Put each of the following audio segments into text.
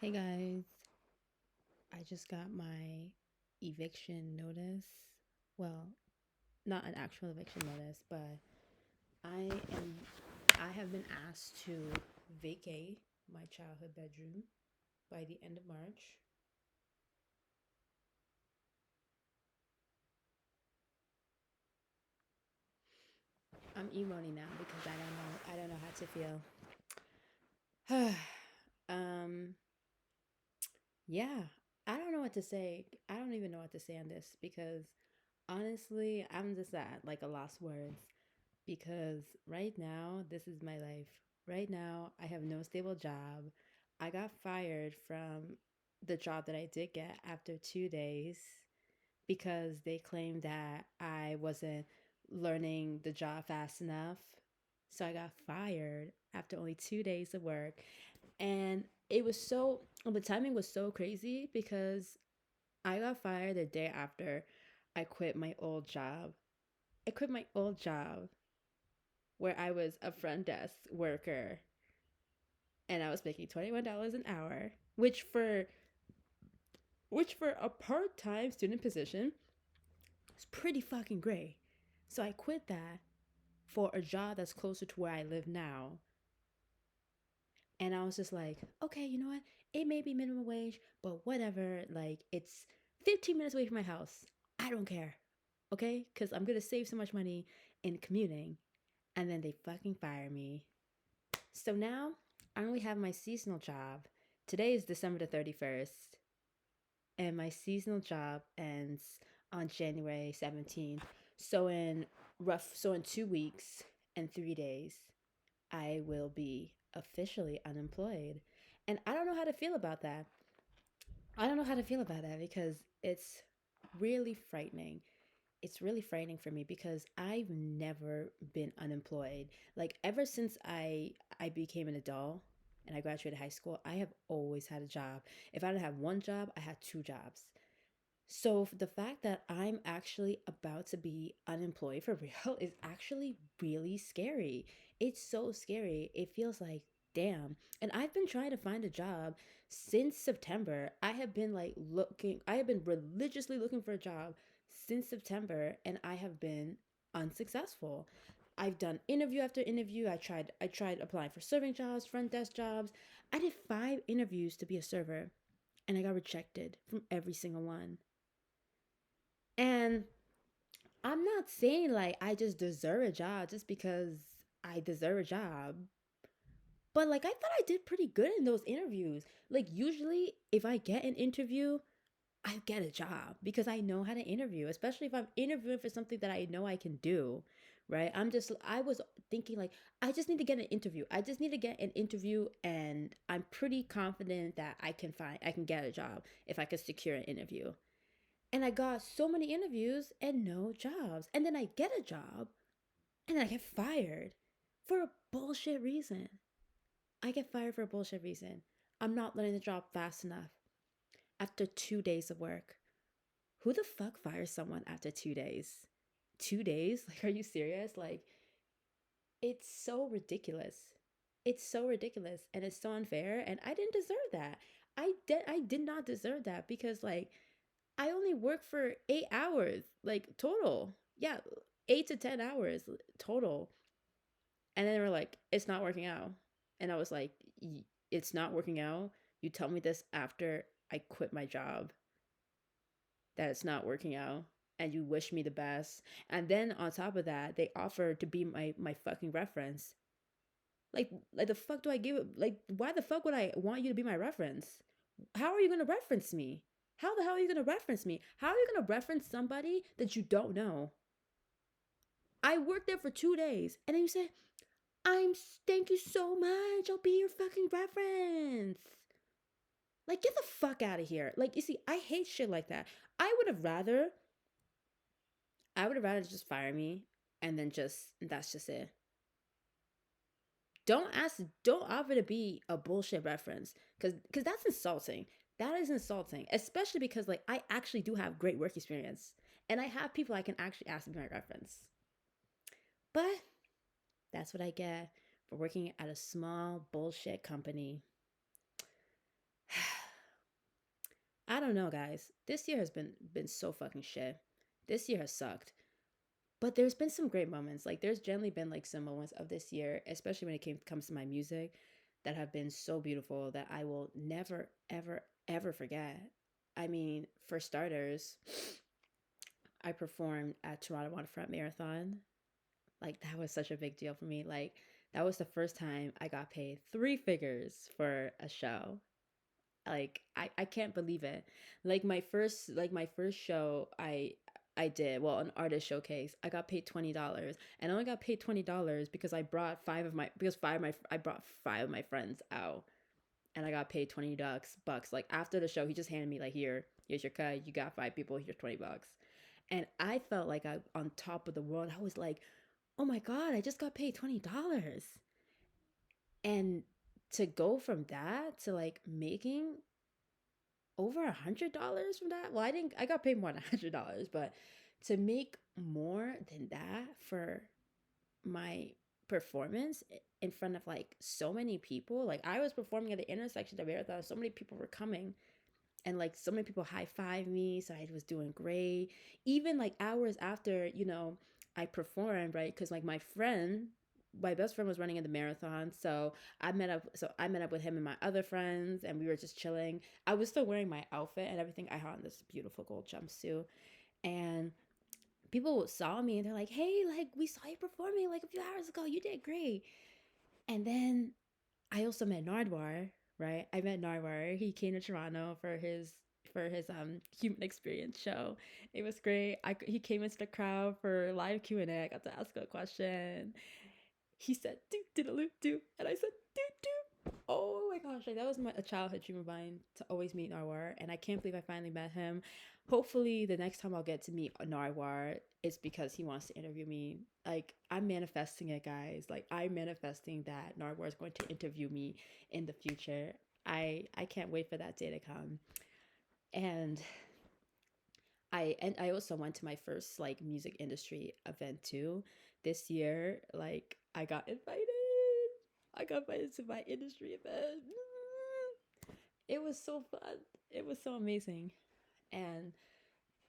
Hey guys, I just got my eviction notice. Well, not an actual eviction notice, but I am I have been asked to vacate my childhood bedroom by the end of March. I'm emoting now because I don't know how to feel. um yeah, I don't know what to say. I don't even know what to say on this because honestly, I'm just at like a lost words. Because right now, this is my life. Right now, I have no stable job. I got fired from the job that I did get after 2 days because they claimed that I wasn't learning the job fast enough. So I got fired after only 2 days of work. And the timing was so crazy because I got fired the day after I quit my old job. I quit my old job where I was a front desk worker and I was making $21 an hour, which for a part-time student position is pretty fucking great. So I quit that for a job that's closer to where I live now. And I was just like, okay, you know what? It may be minimum wage, but whatever. Like, it's 15 minutes away from my house. I don't care. Okay? Because I'm going to save so much money in commuting. And then they fucking fire me. So now I only have my seasonal job. Today is December the 31st, and my seasonal job ends on January 17th. So in 2 weeks and 3 days, I will be officially unemployed. And I don't know how to feel about that. I don't know how to feel about that because really frightening. It's really frightening for me because I've never been unemployed. Like ever since I became an adult and I graduated high school, I have always had a job. If I didn't have one job, I had two jobs. So the fact that I'm actually about to be unemployed for real is actually really scary. It's so scary. It feels like, damn. And I've been trying to find a job since September. I have been religiously looking for a job since September and I have been unsuccessful. I've done interview after interview. I tried applying for serving jobs, front desk jobs. I did 5 interviews to be a server and I got rejected from every single one. And I'm not saying like I just deserve a job just because I deserve a job. But like I thought I did pretty good in those interviews. Like usually if I get an interview, I get a job because I know how to interview, especially if I'm interviewing for something that I know I can do, right? I was thinking like I just need to get an interview. I just need to get an interview and I'm pretty confident that I can get a job if I could secure an interview. And I got so many interviews and no jobs. And then I get a job and then I get fired for a bullshit reason. I get fired for a bullshit reason. I'm not learning the job fast enough after 2 days of work. Who the fuck fires someone after 2 days? 2 days? Like, are you serious? Like, it's so ridiculous. It's so ridiculous and it's so unfair. And I didn't deserve that. I did not deserve that because like I only work for 8 hours, like total. Yeah, 8 to 10 hours total. And then they were like, it's not working out. And I was like, it's not working out. You tell me this after I quit my job that it's not working out. And you wish me the best. And then on top of that, they offered to be my fucking reference. Like the fuck do I give it? Like, why the fuck would I want you to be my reference? How are you gonna reference me? How the hell are you gonna reference me? How are you gonna reference somebody that you don't know? I worked there for 2 days, and then you say, "I'm thank you so much. I'll be your fucking reference." Like, get the fuck out of here. Like, you see, I hate shit like that. I would have rather, I would have rather just fire me, and then just that's just it. Don't offer to be a bullshit reference, because that's insulting. That is insulting, especially because like I actually do have great work experience, and I have people I can actually ask to be my reference. But that's what I get for working at a small bullshit company. I don't know, guys. This year has been so fucking shit. This year has sucked. But there's been some great moments. Like there's generally been like some moments of this year, especially when comes to my music, that have been so beautiful that I will never, ever, ever forget. I mean, for starters, I performed at Toronto Waterfront Marathon. Like that was such a big deal for me. Like that was the first time I got paid three figures for a show. Like I can't believe it. Like my first show I did, well, an artist showcase, I got paid $20. And I only got paid $20 because I brought five of my friends out, and I got paid 20 bucks. Like after the show, he just handed me like, here's your cut. You got five people, here's 20 bucks. And I felt like I on top of the world. I was like, oh my God, I just got paid $20. And to go from that to like making over $100 from that. Well, I got paid more than $100, but to make more than that for my performance in front of like so many people. Like I was performing at the intersection of marathon, so many people were coming, and like so many people high-fived me, so I was doing great. Even like hours after, I performed, right? Because like my best friend was running in the marathon, so I met up with him and my other friends, and we were just chilling. I was still wearing my outfit and everything. I had on this beautiful gold jumpsuit, and people saw me and they're like, hey, like we saw you performing like a few hours ago, you did great. And then I also met Nardwar, right? I met Nardwar. He came to Toronto for his human experience show. It was great. He came into the crowd for live Q&A. I got to ask a question. He said do diddle do, and I said do. Oh my gosh, like that was a childhood dream of mine to always meet Narwar, and I can't believe I finally met him. Hopefully the next time I'll get to meet Narwar, it's because he wants to interview me. Like I'm manifesting it, guys. Like I'm manifesting that Narwar is going to interview me in the future. I can't wait for that day to come. And I also went to my first like music industry event too this year. Like I got invited. I got invited to my industry event. It was so fun. It was so amazing. And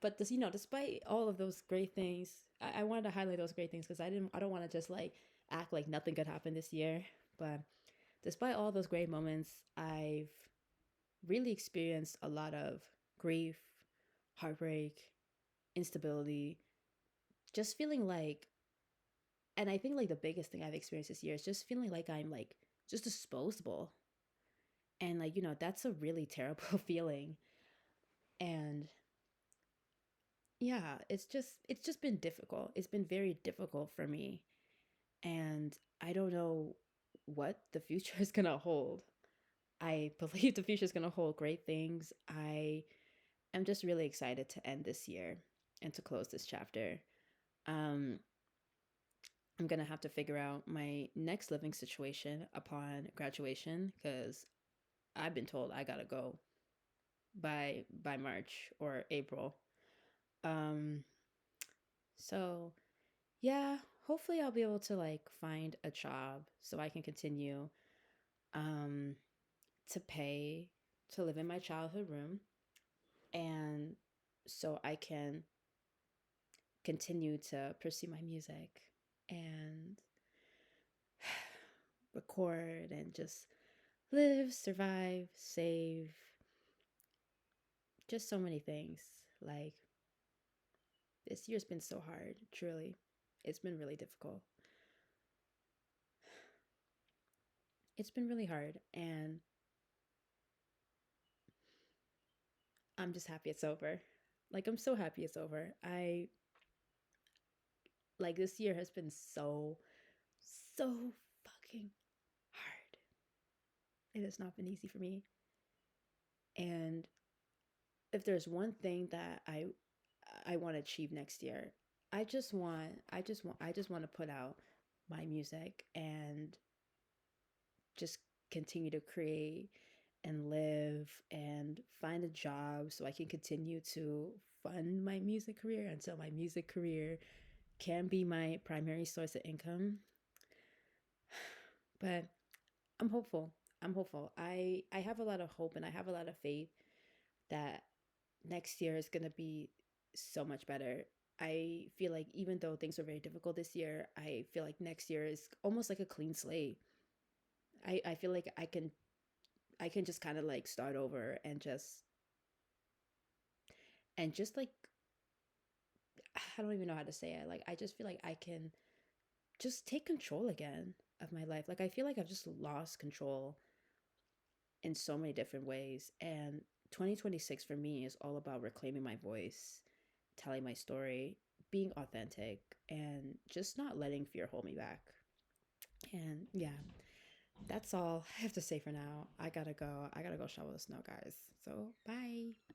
but this, despite all of those great things, I wanted to highlight those great things because I don't want to just like act like nothing could happen this year. But despite all those great moments, I've really experienced a lot of grief, heartbreak, instability, just feeling like, and I think like the biggest thing I've experienced this year is just feeling like I'm like just disposable. And like, that's a really terrible feeling. And yeah, it's just been difficult. It's been very difficult for me. And I don't know what the future is going to hold. I believe the future is going to hold great things. I am just really excited to end this year and to close this chapter. Um, I'm going to have to figure out my next living situation upon graduation because I've been told I got to go by March or April. Um so yeah, hopefully I'll be able to like find a job so I can continue um to pay to live in my childhood room, and so I can continue to pursue my music and record and just live, survive, save, just so many things. Like this year's been so hard, truly. It's been really difficult. It's been really hard, and I'm just happy it's over. Like I'm so happy it's over. I like this year has been so fucking hard. It has not been easy for me. And if there's one thing that I want to achieve next year, I just want to put out my music and just continue to create and live and find a job so I can continue to fund my music career until my music career can be my primary source of income. But I'm hopeful. I'm hopeful. I have a lot of hope and I have a lot of faith that next year is going to be so much better. I feel like even though things were very difficult this year, I feel like next year is almost like a clean slate. I feel like I can just kind of like start over and just like I don't even know how to say it. Like I just feel like I can just take control again of my life. Like I feel like I've just lost control in so many different ways. And 2026 for me is all about reclaiming my voice, telling my story, being authentic, and just not letting fear hold me back. And yeah, that's all I have to say for now. I gotta go. I gotta go shovel the snow, guys. So bye.